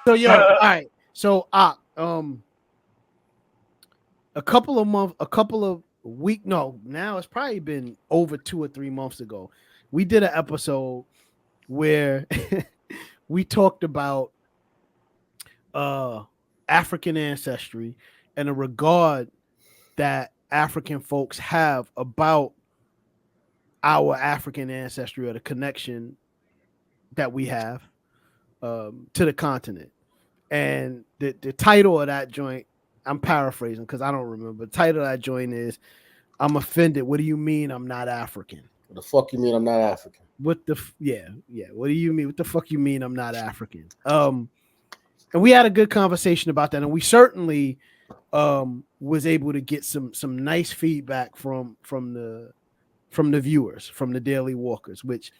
So yo, all right. So a couple of week, no, now it's probably been over 2 or 3 months ago. We did an episode where we talked about uh African ancestry and the regard that African folks have about our African ancestry or the connection that we have to the continent. And the title of that joint, I'm paraphrasing because I don't remember. The title of that joint is "I'm offended. What do you mean I'm not African?" What the fuck you mean I'm not African? Yeah. What do you mean? What the fuck you mean I'm not African? And we had a good conversation about that, and we certainly was able to get some nice feedback from the viewers, from the daily walkers, which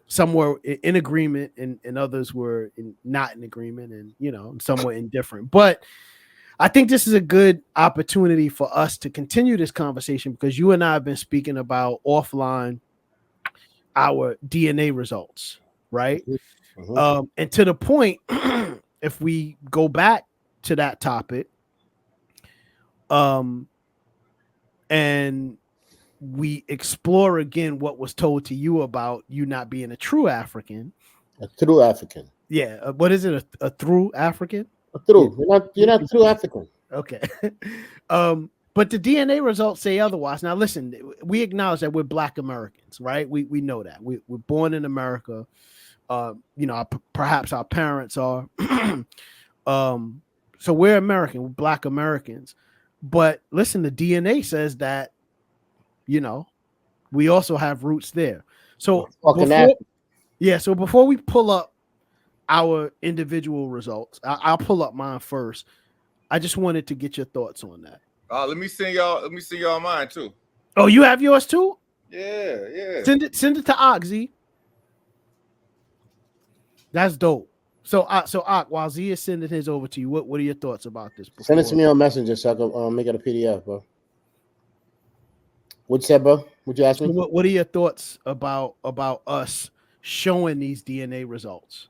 some were in agreement and others were not in agreement, and some were indifferent. But I think this is a good opportunity for us to continue this conversation because you and I have been speaking about offline our DNA results, right? Mm-hmm. And to the point, if we go back to that topic, and we explore again what was told to you about you not being a true African. A true African. Yeah. What is it? A true African? A true. You're not true African. Okay. But the DNA results say otherwise. Now, listen, we acknowledge that we're Black Americans, right? We know that we're born in America. Perhaps our parents are. So we're American, we're Black Americans. But listen, the DNA says that, we also have roots there. So before we pull up our individual results, I'll pull up mine first. I just wanted to get your thoughts on that. Let me send y'all mine too. Oh, you have yours too? Yeah. Send it to Oxy. That's dope. So while Z is sending his over to you, what are your thoughts about this? Send it to me on Messenger so I can make it a PDF, bro. What you said, bro? What you ask me? What are your thoughts about us showing these DNA results?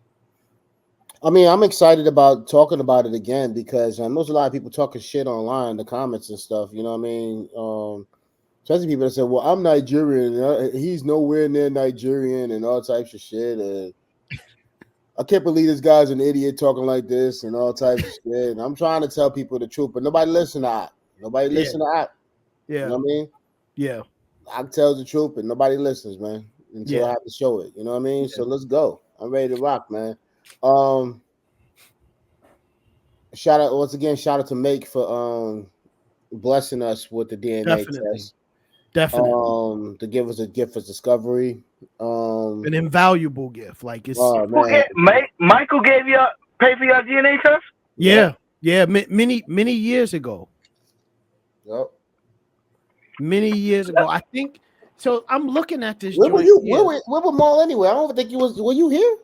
I mean, I'm excited about talking about it again because I know there's a lot of people talking shit online in the comments and stuff. You know what I mean? Especially people that say, "Well, I'm Nigerian. He's nowhere near Nigerian," and all types of shit. And I can't believe this guy's an idiot talking like this and all types of shit. And I'm trying to tell people the truth, but nobody listen to that. Nobody listen to that. Yeah. You know what I mean? Yeah. I tell the truth, but nobody listens, man, until I have to show it. You know what I mean? Yeah. So let's go. I'm ready to rock, man. Shout out to Make for blessing us with the DNA test. Definitely. To give us a gift of discovery. An invaluable gift. Like it's Michael gave you pay for your DNA test? Yeah. Many years ago. Yep. Many years ago. I think so. I'm looking at this. Where were you? Where were Maul anyway? I don't think you was. Were you here?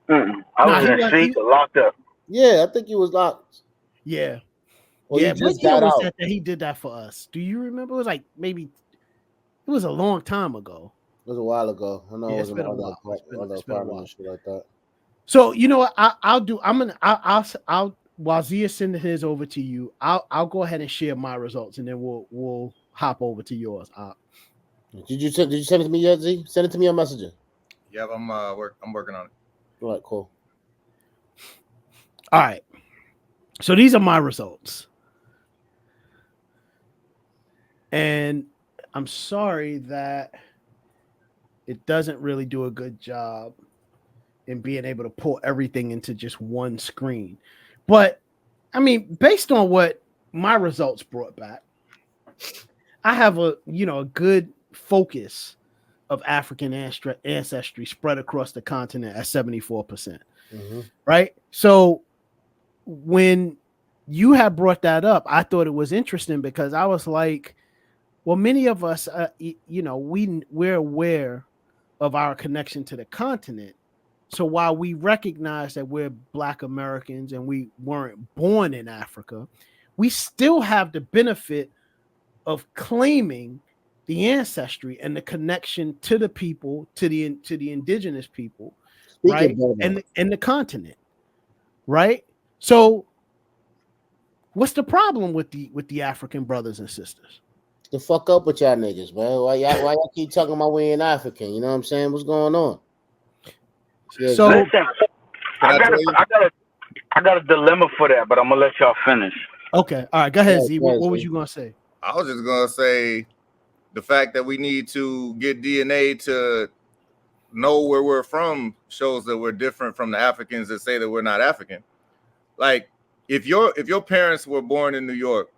I was in the street, locked up. Yeah, I think he was locked. Yeah. Or yeah, you just got out. That he did that for us. Do you remember? It was like maybe it was a long time ago. It was a while ago. I know it was been a while. Shit like that. So you know what I'll while Zia sending his over to you, I'll go ahead and share my results and then we'll hop over to yours. Did you send it to me yet, Z? Send it to me on Messenger. Yeah, I'm working on it. All right, cool. All right. So these are my results. And I'm sorry that it doesn't really do a good job in being able to pull everything into just one screen. But I mean, based on what my results brought back, I have a good focus of African ancestry spread across the continent at 74%. Mm-hmm. Right? So when you had brought that up, I thought it was interesting because I was like, well, many of us, we're aware of our connection to the continent. So while we recognize that we're Black Americans and we weren't born in Africa, we still have the benefit of claiming the ancestry and the connection to the people, to the indigenous people, right? And the continent. right? So what's the problem with the African brothers and sisters? The fuck up with y'all niggas, man. Why y'all keep talking about we ain't African? You know what I'm saying? What's going on? Yeah, So Listen, Can I I got tell you? I got a dilemma for that, but I'm gonna let y'all finish. okay, all right, go ahead, Yeah, Z. yeah, What was Z. you gonna say? I was just gonna say the fact that we need to get DNA to know where we're from shows that we're different from the Africans that say that we're not African. Like if your parents were born in New York,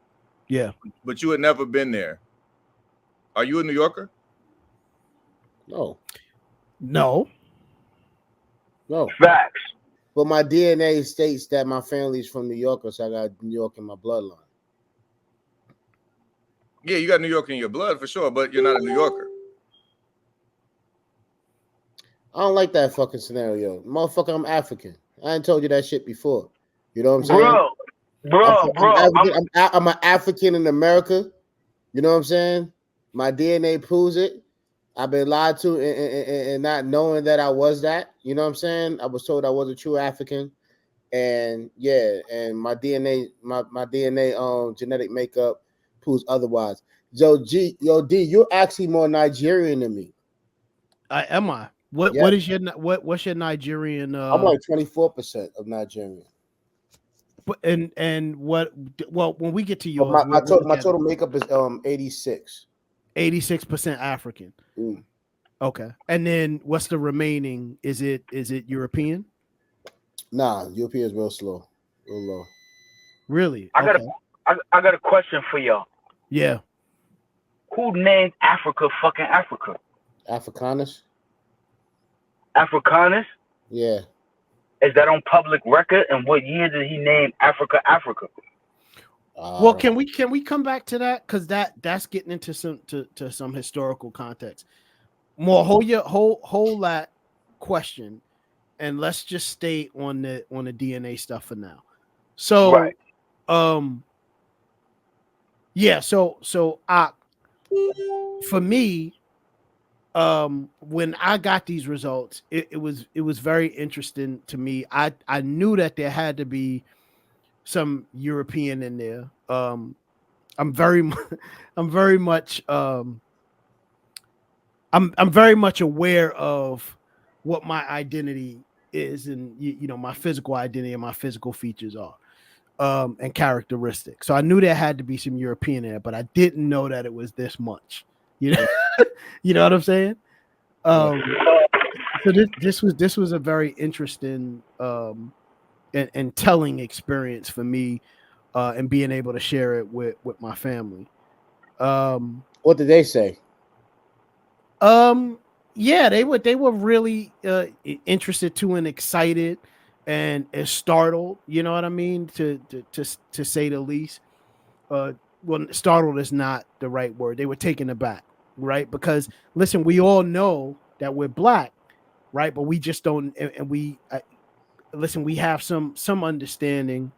Yeah. but you had never been there, are you a New Yorker? No, No. no. Facts. But my DNA states that my family's from New York, so I got New York in my bloodline. Yeah, you got New York in your blood for sure, but you're not a New Yorker. I don't like that fucking scenario. Motherfucker, I'm African. I ain't told you that shit before. You know what I'm saying? I'm an African in America. You know what I'm saying? My DNA proves it. I've been lied to and not knowing that I was that. You know what I'm saying? I was told I was a true African. And yeah, and my DNA genetic makeup proves otherwise. Yo, D, you're actually more Nigerian than me. Am I? What's your Nigerian I'm like 24% of Nigerian. and what well when we get to But yours, my total makeup is 86. 86% African. Mm. Okay. And then what's the remaining? Is it European? Nah, European is real slow, real low. Really? I Okay. got a question for y'all. Yeah. Who named Africa fucking Africa? Africanus? Africanus? Yeah. Is that on public record? And what year did he name Africa Africa? Well, can we come back to that? Because that's getting into some historical context. More hold that question, and let's just stay on the DNA stuff for now. So, Right. Yeah, so for me, when I got these results, it was very interesting to me. I knew that there had to be some European in there. I'm very much I'm very much aware of what my identity is, and you know, my physical identity and my physical features are. And characteristics. So I knew there had to be some European in it, but I didn't know that it was this much. You know, you know what I'm saying? So this was a very interesting and telling experience for me, and being able to share it with my family. What did they say? Yeah, they were really interested too and excited and startled, you know what I mean, to say the least. Well, startled is not the right word. They were taken aback, right? Because listen, we all know that we're black, right? But we just don't, and we listen. We have some understanding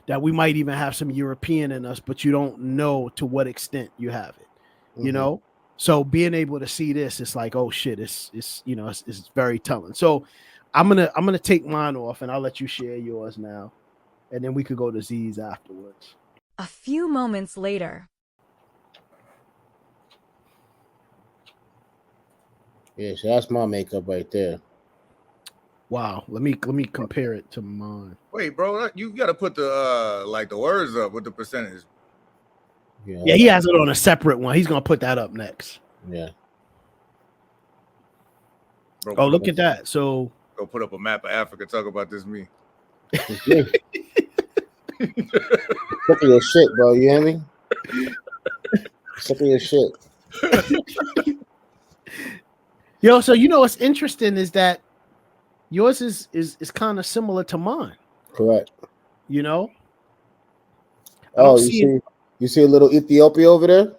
that we might even have some European in us, but you don't know to what extent you have it, you know. So being able to see this, it's like, oh shit, it's you know, it's very telling. So I'm gonna take mine off, and I'll let you share yours now, and then we could go to Z's afterwards. A few moments later. Yeah, so that's my makeup right there. Wow, let me compare it to mine. Wait, bro, you got to put the like the words up with the percentage. Yeah, he has it on a separate one. He's gonna put that up next. Yeah. Bro, oh, look at that. So go put up a map of Africa. Talk about this me. Look at your shit, bro. You hear me? Look at your shit. Yo, so you know what's interesting is that yours is kind of similar to mine. Correct. You know? Oh, you see a little Ethiopia over there?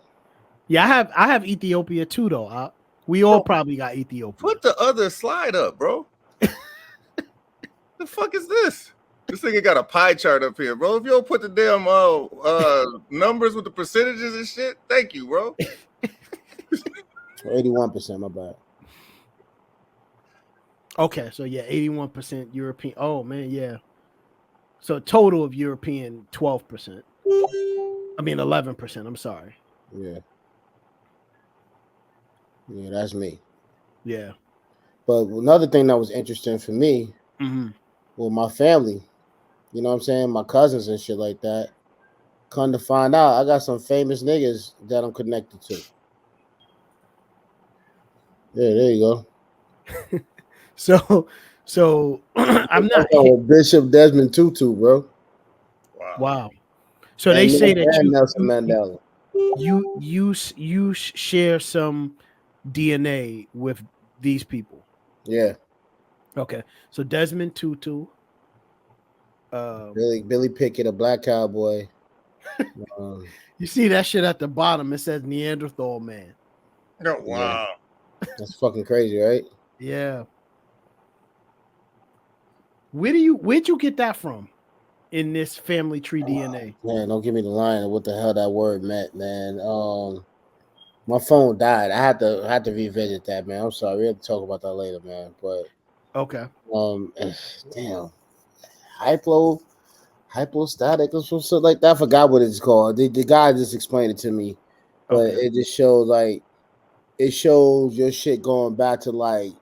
Yeah, I have Ethiopia too, though. We all probably got Ethiopia. Put the other slide up, bro. The fuck is this? This nigga got a pie chart up here, bro. If you don't put the damn numbers with the percentages and shit, thank you, bro. 81%, my bad. Okay, so yeah, 81% European. Oh man, yeah. So total of European 12%. I mean 11%. I'm sorry. Yeah. Yeah, that's me. Yeah. But another thing that was interesting for me, Mm-hmm. with my family, you know what I'm saying, my cousins and shit like that. Come to find out, I got some famous niggas that I'm connected to. Yeah, there you go. So I'm not. With Bishop Desmond Tutu, bro. Wow. Wow. So they say that and Nelson Mandela. you share some DNA with these people. Yeah, Okay. So Desmond Tutu. Billy Pickett, a black cowboy. You see that shit at the bottom. It says Neanderthal man. Oh, wow. That's fucking crazy, right? Yeah. Where'd you get that from in this family tree DNA? Man, don't give me the line of what the hell that word meant, man. My phone died. I had to revisit that, man. I'm sorry. We have to talk about that later, man. But Okay. damn, hypostatic or something like that. I forgot what it's called. The guy just explained it to me, but Okay. it just shows your shit going back to like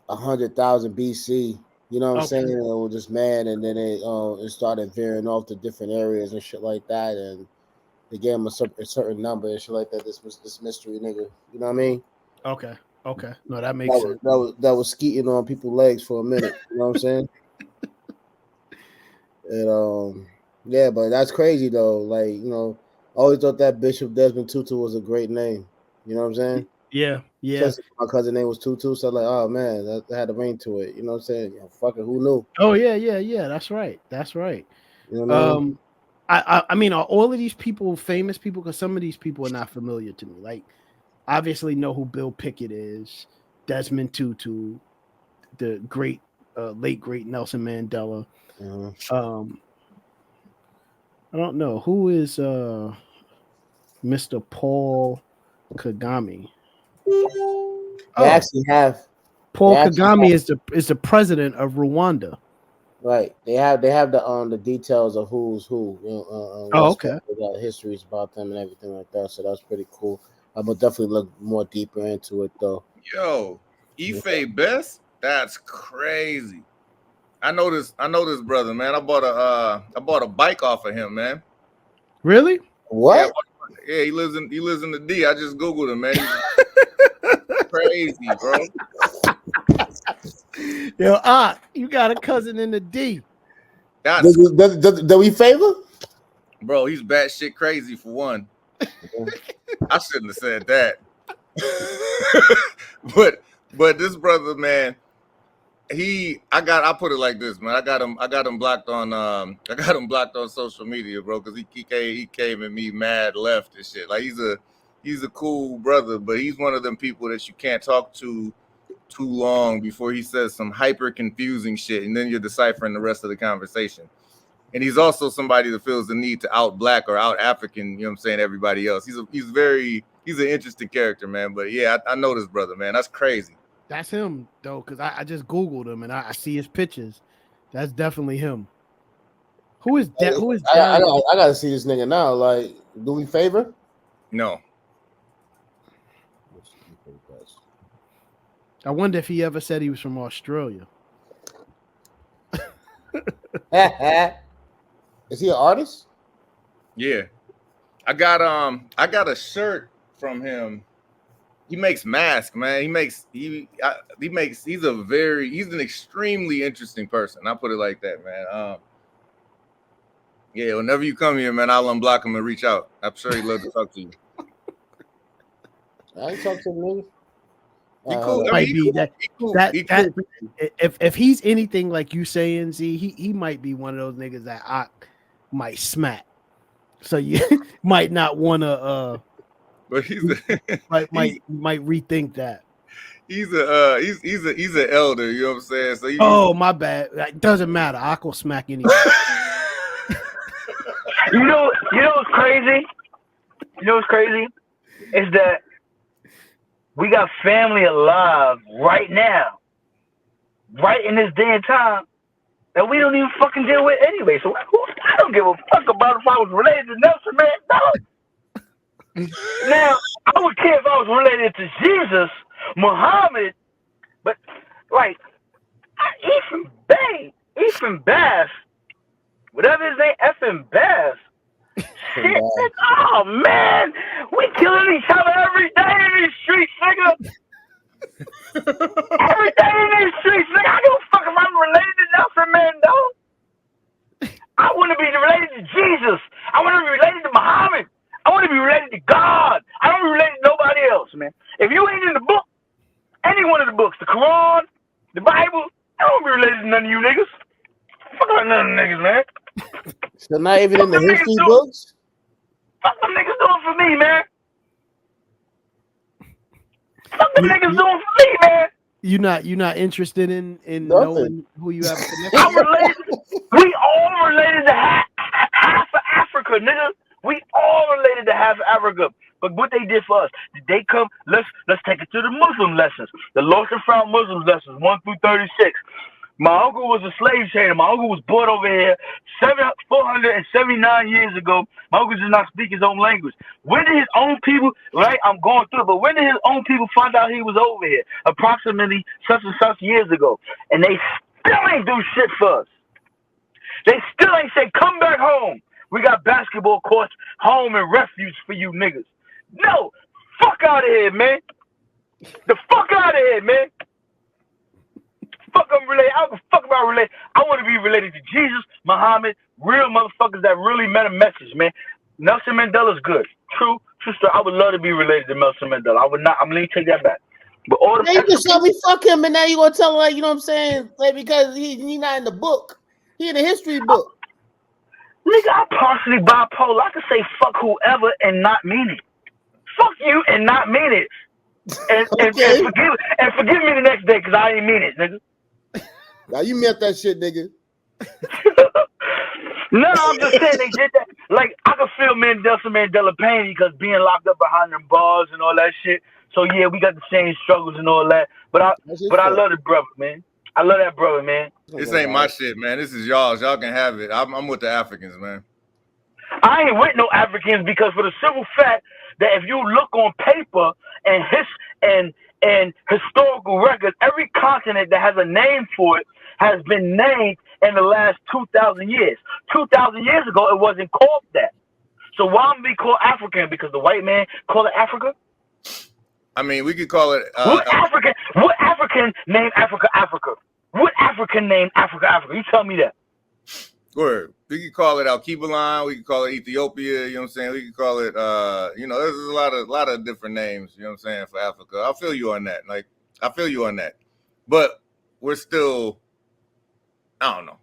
100,000 BC. You know what I'm saying? It was just man, and then it started veering off to different areas and shit like that, and they gave him a certain number and shit like that. This mystery nigga. You know what I mean? Okay. No, that makes sense. That was skeeting on people's legs for a minute. You know what I'm saying? And yeah, but that's crazy though. Like, you know, I always thought that Bishop Desmond Tutu was a great name. You know what I'm saying? Yeah. Especially my cousin name was Tutu, so like, oh man, that had a ring to it. You know what I'm saying? Yeah, fucking who knew? Oh yeah. That's right. You know what I mean? I mean, are all of these people famous people? Because some of these people are not familiar to me. Like, obviously know who Bill Pickett is, Desmond Tutu, the great, late great Nelson Mandela. I don't know who is Mr. Paul Kagame. They actually have Paul Kagame is the president of Rwanda. Right. They have the details of who's who. Okay. Histories about them and everything like that. So that's pretty cool. I will definitely look more deeper into it though. Yo, Ife Best? That's crazy. I know this brother, man. I bought a bike off of him, man. Really? What? Yeah, he lives in the D. I just Googled him, man. He's crazy, bro. Yo, you got a cousin in the D. Do we favor? Bro, he's batshit crazy for one. I shouldn't have said that. but this brother, man, I put it like this, man. I got him blocked on social media, bro, because he came at me mad left and shit. Like he's a cool brother, but he's one of them people that you can't talk to too long before he says some hyper confusing shit, and then you're deciphering the rest of the conversation. And he's also somebody that feels the need to out black or out African, you know what I'm saying, everybody else. He's an interesting character, man. But yeah, I know this brother, man. That's crazy. That's him though, because I just Googled him and I see his pictures. That's definitely him. Who is that? Who is that? I gotta see this nigga now. Like, do we favor? No. I wonder if he ever said he was from Australia. Is he an artist? Yeah. I got a shirt from him. He makes masks, man. He's an extremely interesting person. I'll put it like that, man. Yeah, whenever you come here, man, I'll unblock him and reach out. I'm sure he'd love to talk to you. I ain't talk to me. He cool. If he's anything like you saying, Z, he might be one of those niggas that I might smack. So you might not want to. But he's might rethink that. He's an elder. You know what I'm saying? So my bad. It doesn't matter. I can smack anybody. You know what's crazy? Is that we got family alive right now, right in this day and time, that we don't even fucking deal with anyway. So I don't give a fuck about if I was related to Nelson Mandela. Now, I would care if I was related to Jesus, Muhammad, but like Ethan Bass, whatever his name, Effing Bass. Shit, oh man, we killing each other every day in these streets, nigga. Every day in these streets, nigga. I don't fuck if I'm related to Nelson Mandela. I want to be related to Jesus. I want to be related to Muhammad. I want to be related to God. I don't want to be related to nobody else, man. If you ain't in the book, any one of the books, the Quran, the Bible, I don't want to be related to none of you niggas. Fuck out none of them niggas, man. So not even in the history books? Fuck them niggas doing for me, man. Fuck them niggas doing for me, man. You're not interested in knowing who you have connected. I'm related. We all related to half of Africa, nigga. We all related to half of Africa. But what they did for us, did they come? Let's take it to the Muslim lessons, the lost and found Muslim lessons 1 through 36. My uncle was a slave trader. My uncle was brought over here 479 years ago. My uncle did not speak his own language. When did his own people, right? I'm going through it, but when did his own people find out he was over here? Approximately such and such years ago. And they still ain't do shit for us. They still ain't say, come back home. We got basketball courts, home and refuge for you niggas. No, fuck out of here, man. The fuck out of here, man. Fuck, I'm related. I don't give a fuck about related. I want to be related to Jesus, Muhammad, real motherfuckers that really meant a message, man. Nelson Mandela's good. True story. I would love to be related to Nelson Mandela. I would not. I'm going to take that back. But all the you just said we fuck him, and now you gonna tell him, like, you know what I'm saying? Like, because he not in the book. He in the history book. Nigga, I'm partially bipolar. I can say fuck whoever and not mean it. Fuck you and not mean it. And, Okay. and forgive me the next day because I didn't mean it, nigga. Now you meant that shit, nigga. No, I'm just saying they did that. Like, I could feel Nelson Mandela pain because being locked up behind them bars and all that shit. So yeah, we got the same struggles and all that. But I love the brother, man. I love that brother, man. This ain't my shit, man. This is y'all's. Y'all can have it. I'm with the Africans, man. I ain't with no Africans because for the simple fact that if you look on paper and historical records, every continent that has a name for it has been named in the last 2,000 years. 2,000 years ago, it wasn't called that. So why would we call African? Because the white man called it Africa? I mean, we could call it. What African named Africa Africa? What African named Africa Africa? You tell me that. Word. We could call it Al-Kibalan. We could call it Ethiopia. You know what I'm saying? We could call it. There's a lot of different names. You know what I'm saying, for Africa. I feel you on that. Like, I feel you on that. But we're still. I don't know.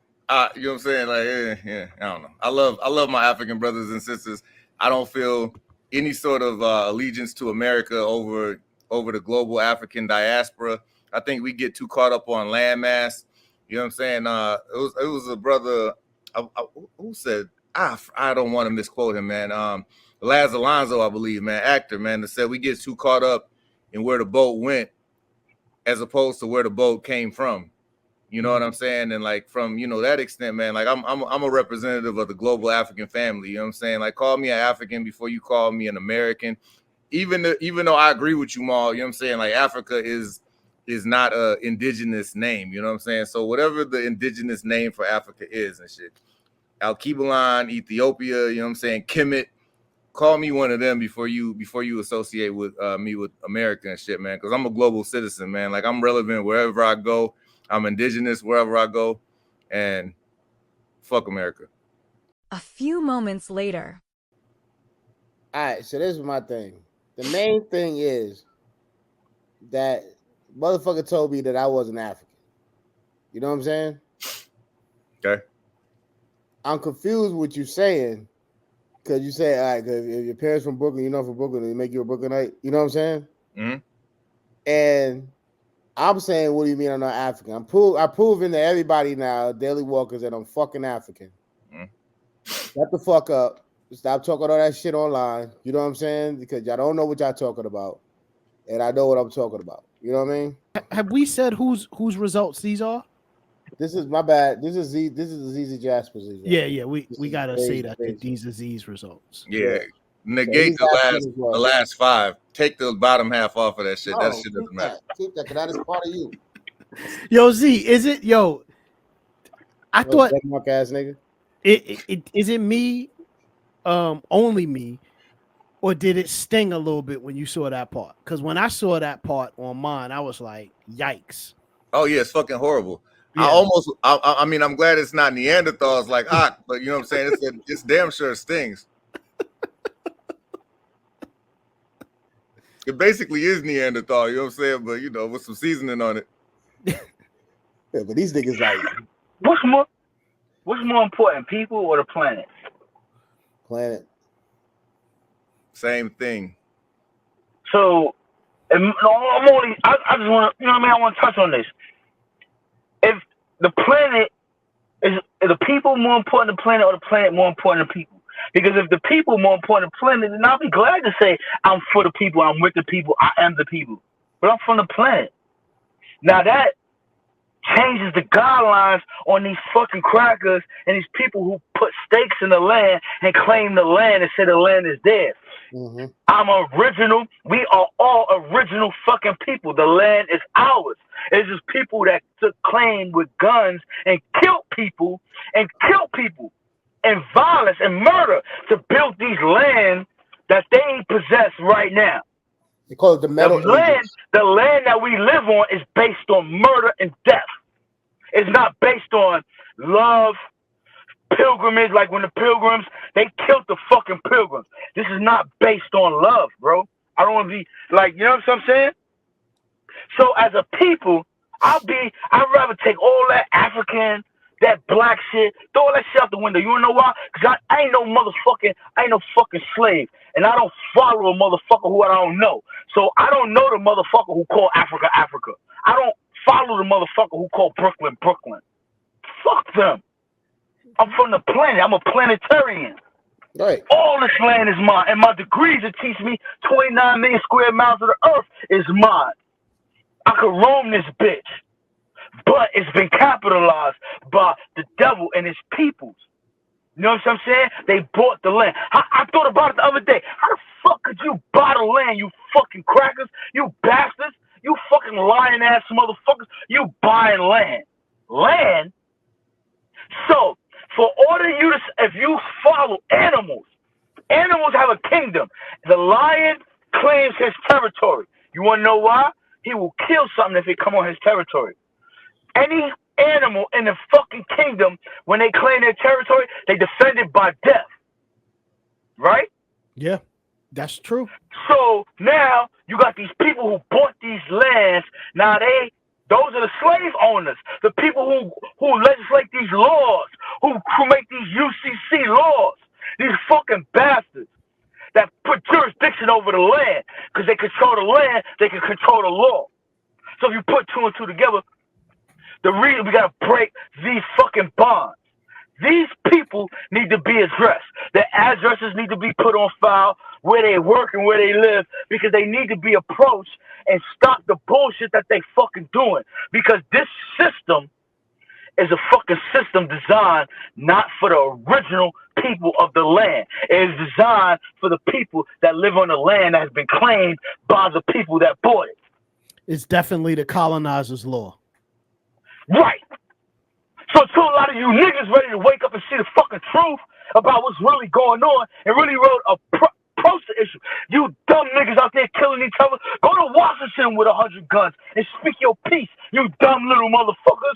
You know what I'm saying? Like, yeah. I don't know. I love my African brothers and sisters. I don't feel any sort of allegiance to America over the global African diaspora. I think we get too caught up on landmass. You know what I'm saying? It was a brother who said, I don't want to misquote him, man. Laz Alonso, I believe, man, actor, man, that said we get too caught up in where the boat went as opposed to where the boat came from. You know what I'm saying? And like from, that extent, man, like I'm a representative of the global African family. You know what I'm saying? Like, call me an African before you call me an American. Even though I agree with you, Maul, you know what I'm saying? Like, Africa is not a indigenous name. You know what I'm saying? So whatever the indigenous name for Africa is and shit, Al-Kibalan, Ethiopia, you know what I'm saying? Kemet, call me one of them before you associate with me with America and shit, man. Because I'm a global citizen, man. Like, I'm relevant wherever I go. I'm indigenous wherever I go, and fuck America. A few moments later. All right, so this is my thing. The main thing is that motherfucker told me that I wasn't African. You know what I'm saying? Okay. I'm confused with you saying, because you say, all right, cause if your parents from Brooklyn, you're not from Brooklyn, they make you a Brooklynite. You know what I'm saying? Mm-hmm. And I'm saying, what do you mean I'm not African? I'm proving to everybody now, daily walkers, that I'm fucking African. Mm-hmm. Shut the fuck up. Stop talking all that shit online. You know what I'm saying? Because y'all don't know what y'all talking about. And I know what I'm talking about. You know what I mean? Have we said whose results these are? This is my bad. This is Azizi Jasper's. Yeah. We This gotta is say Dave's that page. these are these results. Yeah. Yeah. Negate he's asking as well. the last 5. Take the bottom half off of that shit. That No, shit keep doesn't matter. that. Keep that, because that is part of you. Yo, Z, is it yo? I thought Denmark ass nigga. is it me, only me, or did it sting a little bit when you saw that part? Because when I saw that part on mine, I was like, yikes. Oh yeah, it's fucking horrible. Yeah. I mean, I'm glad it's not Neanderthals like but you know what I'm saying? It's damn sure it stings. It basically is Neanderthal, you know what I'm saying? But you know, with some seasoning on it. Yeah, but these niggas like What's more important, people or the planet? planet. Same thing. So, I just want to, you know what I mean? I want to touch on this. If the planet is the people more important than the planet, or the planet more important than people? Because if the people more important than the planet, then I'll be glad to say I'm for the people, I'm with the people, I am the people. But I'm from the planet. Now that changes the guidelines on these fucking crackers and these people who put stakes in the land and claim the land and say the land is theirs. Mm-hmm. I'm original. We are all original fucking people. The land is ours. It's just people that took claim with guns and killed people and violence and murder to build these lands that they possess right now. They call it the Metal Ages. The land that we live on is based on murder and death. It's not based on love, pilgrimage, like when the pilgrims, they killed the fucking pilgrims. This is not based on love, bro. I don't want to be like, you know what I'm saying? So as a people, I'd rather take all that African, that black shit, throw all that shit out the window. You wanna know why? Because I ain't no fucking slave. And I don't follow a motherfucker who I don't know. So I don't know the motherfucker who called Africa, Africa. I don't follow the motherfucker who called Brooklyn, Brooklyn. Fuck them. I'm from the planet. I'm a planetarian. Right. All this land is mine. And my degrees that teach me 29 million square miles of the earth is mine. I could roam this bitch. But it's been capitalized by the devil and his peoples. You know what I'm saying? They bought the land. I thought about it the other day. How the fuck could you buy the land, you fucking crackers? You bastards? You fucking lying ass motherfuckers? You buying land. Land? So, for order you to, if you follow animals have a kingdom. The lion claims his territory. You want to know why? He will kill something if it come on his territory. Any animal in the fucking kingdom, when they claim their territory, they defend it by death. Right? Yeah, that's true. So now you got these people who bought these lands. Now those are the slave owners, the people who legislate these laws, who make these UCC laws, these fucking bastards that put jurisdiction over the land, because they control the land, they can control the law. So if you put 2 and 2 together, the reason we gotta break these fucking bonds. These people need to be addressed. Their addresses need to be put on file, where they work and where they live, because they need to be approached and stop the bullshit that they fucking doing. Because this system is a fucking system designed not for the original people of the land. It is designed for the people that live on the land that has been claimed by the people that bought it. It's definitely the colonizer's law. Right. So to a lot of you niggas ready to wake up and see the fucking truth about what's really going on and really wrote a poster issue. You dumb niggas out there killing each other, go to Washington with 100 guns and speak your piece, you dumb little motherfuckers.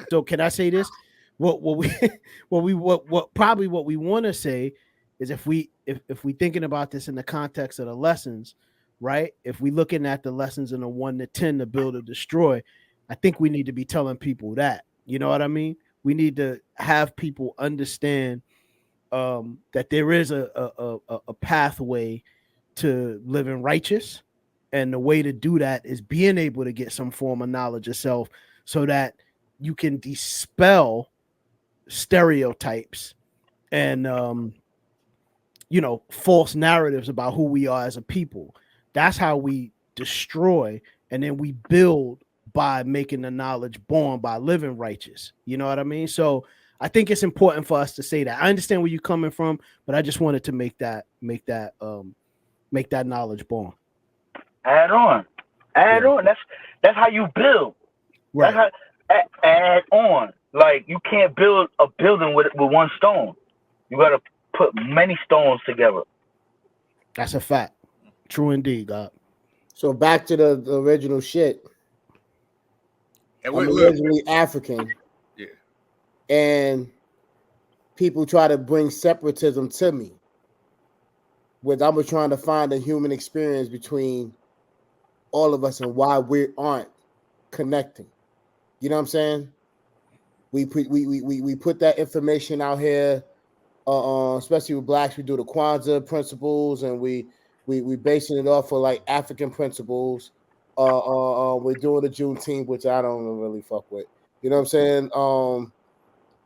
So can I say this? What we want to say is if we thinking about this in the context of the lessons, right? If we looking at the lessons in the 1 to 10 to build or destroy, I think we need to be telling people that. You know what I mean? We need to have people understand that there is a pathway to living righteous, and the way to do that is being able to get some form of knowledge yourself, so that you can dispel stereotypes and false narratives about who we are as a people. That's how we destroy, and then we build by making the knowledge born by living righteous. You know what I mean? So I think it's important for us to say that. I understand where you're coming from, but I just wanted to make that knowledge born. Add on. That's how you build. Right. That's how, add on. Like, you can't build a building with one stone. You got to put many stones together. That's a fact. True indeed, God. So back to the original shit. And I'm originally African. Yeah. And people try to bring separatism to me. With I was trying to find a human experience between all of us and why we aren't connecting. You know what I'm saying? We put that information out here, especially with blacks. We do the Kwanzaa principles, and we basing it off of like African principles. We're doing the Juneteenth, which I don't really fuck with. You know what I'm saying?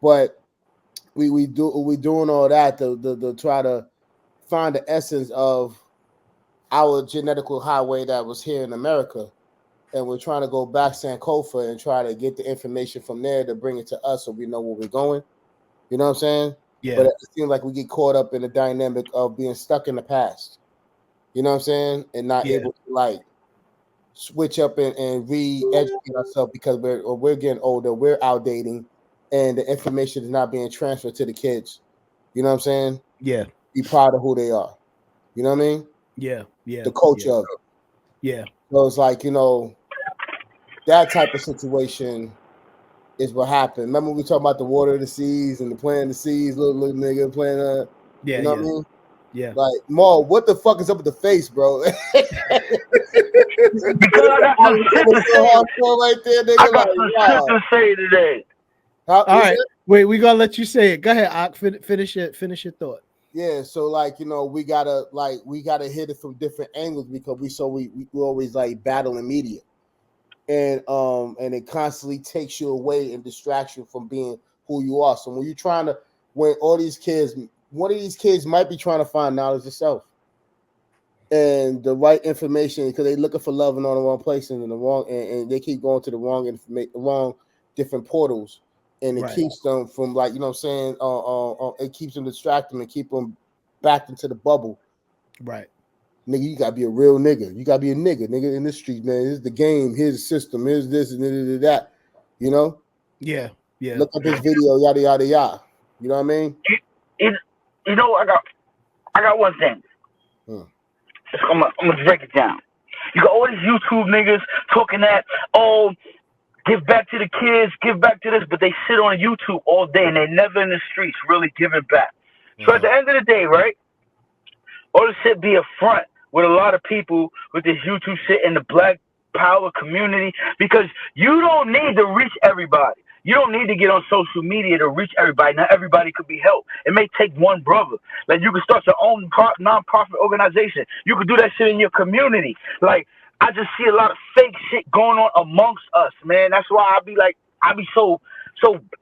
But we doing all that to try to find the essence of our genetical highway that was here in America. And we're trying to go back Sankofa and try to get the information from there to bring it to us so we know where we're going. You know what I'm saying? Yeah. But it seems like we get caught up in the dynamic of being stuck in the past. You know what I'm saying? And not able to like switch up and re-educate ourselves because we're getting older, we're outdating, and the information is not being transferred to the kids. You know what I'm saying? Yeah. Be proud of who they are. You know what I mean? Yeah. The culture of it. Yeah. So it's like, that type of situation is what happened. Remember we talking about the water of the seas and the plant of the seas, little nigga playing you know what I mean? Yeah. Like, Mo, what the fuck is up with the face, bro? Because I got some shit to say. Right there, nigga. I got some shit to say today. All right. Wait, we gonna let you say it. Go ahead, Ak. Finish your thought. Yeah, so like we gotta hit it from different angles because we always like battling media, and it constantly takes you away and distracts you from being who you are. So when all these kids, one of these kids might be trying to find knowledge itself and the right information because they're looking for love in all the wrong places and and they keep going to the wrong different portals. And it keeps them from like, you know what I'm saying? It keeps them distracted and keep them back into the bubble. Right. Nigga, you gotta be a real nigga. You gotta be a nigga in the street, man. Here's the game, here's the system, here's this and that. You know? Yeah. Look up this video, yada yada yada. You know what I mean? You know, I got one thing. I'm gonna break it down. You got all these YouTube niggas talking that, give back to the kids, give back to this, but they sit on YouTube all day and they never in the streets really giving back. So at the end of the day, right, all this shit be a front with a lot of people with this YouTube shit in the black power community because you don't need to reach everybody. You don't need to get on social media to reach everybody. Not everybody could be helped. It may take one brother. Like, you can start your own non-profit organization. You could do that shit in your community. Like, I just see a lot of fake shit going on amongst us, man. That's why I be so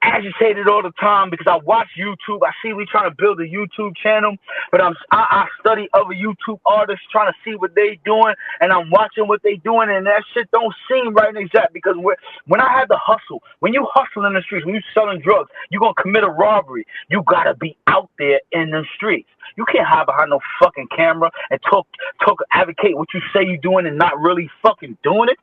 agitated all the time because I watch YouTube. I see we trying to build a YouTube channel, but I study other YouTube artists trying to see what they doing, and I'm watching what they doing, and that shit don't seem right and exact because when I had to hustle, when you hustle in the streets, when you selling drugs, you gonna commit a robbery. You gotta be out there in the streets. You can't hide behind no fucking camera and talk, advocate what you say you doing and not really fucking doing it.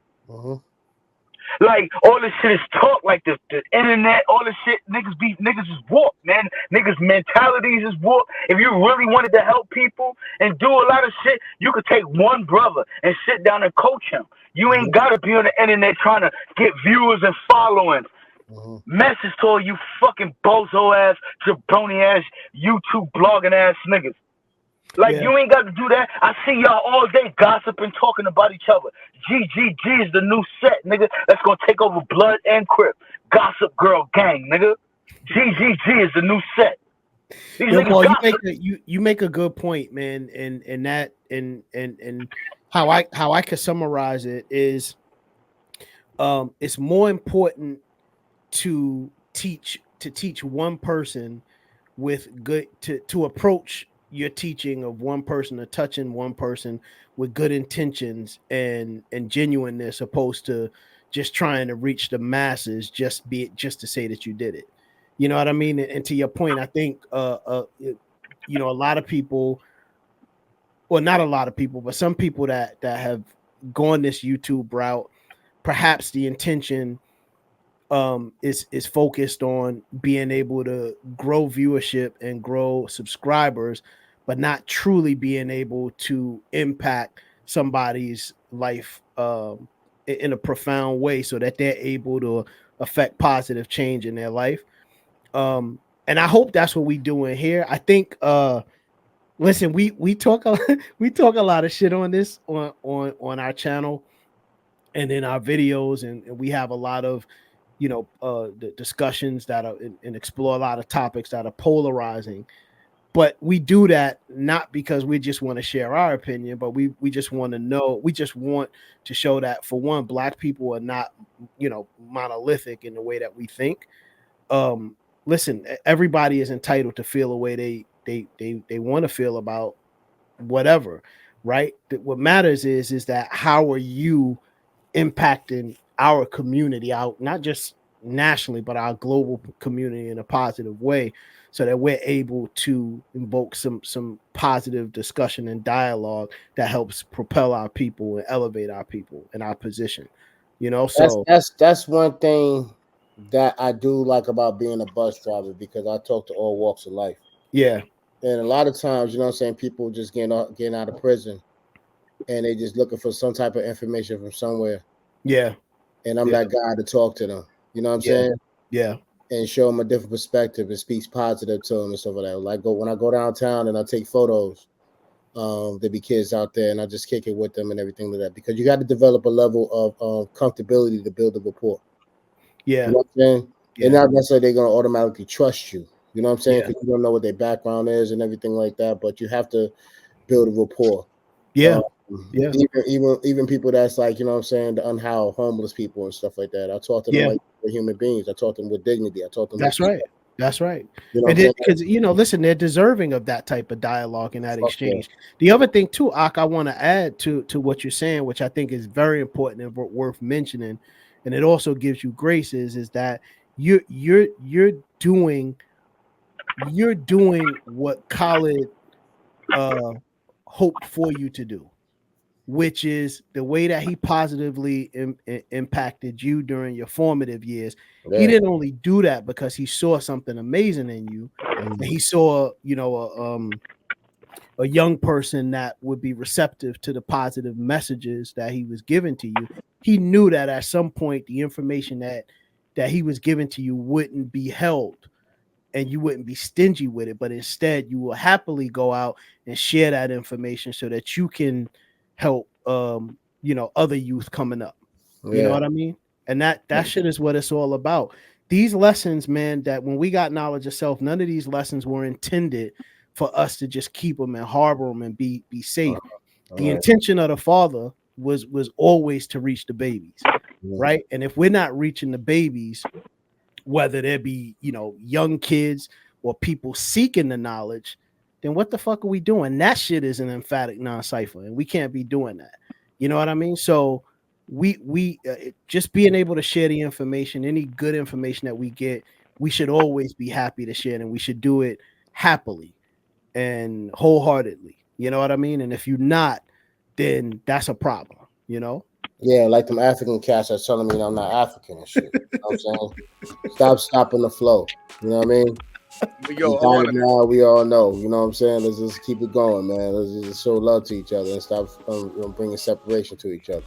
Like, all this shit is talk, like the internet, all this shit, niggas is warped, man. Niggas' mentalities is warped. If you really wanted to help people and do a lot of shit, you could take one brother and sit down and coach him. You ain't gotta be on the internet trying to get viewers and following. Message to all you fucking bozo ass, jabroni ass, YouTube blogging ass niggas. Like, you ain't got to do that. I see y'all all day gossiping, talking about each other. GGG is the new set, nigga. That's going to take over Blood and Crip. Gossip Girl Gang, nigga. GGG is the new set. These Yo, Paul, gossip. you make a good point, man. And that and how I could summarize it is it's more important to teach one person with good to approach your teaching of one person or touching one person with good intentions and genuineness, opposed to just trying to reach the masses, just to say that you did it. You know what I mean? And to your point, I think a lot of people, well, not a lot of people, but some people that have gone this YouTube route, perhaps the intention is focused on being able to grow viewership and grow subscribers, but not truly being able to impact somebody's life in a profound way, so that they're able to affect positive change in their life. And I hope that's what we doing here. I think listen, we talk we talk a lot of shit on this on our channel and in our videos, and we have a lot of the discussions that are and explore a lot of topics that are polarizing. But we do that not because we just want to share our opinion, but we just want to know, we just want to show that, for one, Black people are not monolithic in the way that we think. Listen, everybody is entitled to feel the way they want to feel about whatever, right? What matters is that how are you impacting our community out, not just nationally, but our global community in a positive way, so that we're able to invoke some positive discussion and dialogue that helps propel our people and elevate our people and our position. So that's one thing that I do like about being a bus driver, because I talk to all walks of life. Yeah. And a lot of times, you know what I'm saying, people just getting out of prison and they just looking for some type of information from somewhere. Yeah. And I'm that guy to talk to them. You know what I'm saying? Yeah. And show them a different perspective and speaks positive to them and stuff like that. Like when I go downtown and I take photos, there be kids out there and I just kick it with them and everything like that, because you got to develop a level of comfortability to build a rapport. Yeah. You know what I'm saying? Yeah. And not necessarily they're going to automatically trust you. You know what I'm saying? Yeah. Because you don't know what their background is and everything like that, but you have to build a rapport. Yeah. Even people that's like, you know what I'm saying, the unhoused, homeless people and stuff like that. I talk to them like they're human beings. I talk to them with dignity. I talk to them. That's right. That's right. You know, because listen, they're deserving of that type of dialogue and that exchange. The other thing too, Ak, I want to add to what you're saying, which I think is very important and worth mentioning, and it also gives you grace, is that you're doing what Khalid hoped for you to do, which is the way that he positively impacted you during your formative years. Yeah. He didn't only do that because he saw something amazing in you, and he saw, a young person that would be receptive to the positive messages that he was giving to you. He knew that at some point the information that he was giving to you wouldn't be held, and you wouldn't be stingy with it, but instead you will happily go out and share that information so that you can help other youth coming up. You know what I mean? And that shit is what it's all about. These lessons, man, that when we got knowledge of self, none of these lessons were intended for us to just keep them and harbor them and be safe. The intention of the Father was always to reach the babies, right? And if we're not reaching the babies, whether there be young kids or people seeking the knowledge, then what the fuck are we doing? That shit is an emphatic non-cipher, and we can't be doing that. You know what I mean? So we just being able to share the information, any good information that we get, we should always be happy to share, and we should do it happily and wholeheartedly. You know what I mean? And if you're not, then that's a problem. Yeah, like them African cats are telling me I'm not African and shit. You know what I'm saying? Stop stopping the flow. You know what I mean? Now we all know. You know what I'm saying? Let's just keep it going, man. Let's just show love to each other and stop bringing separation to each other.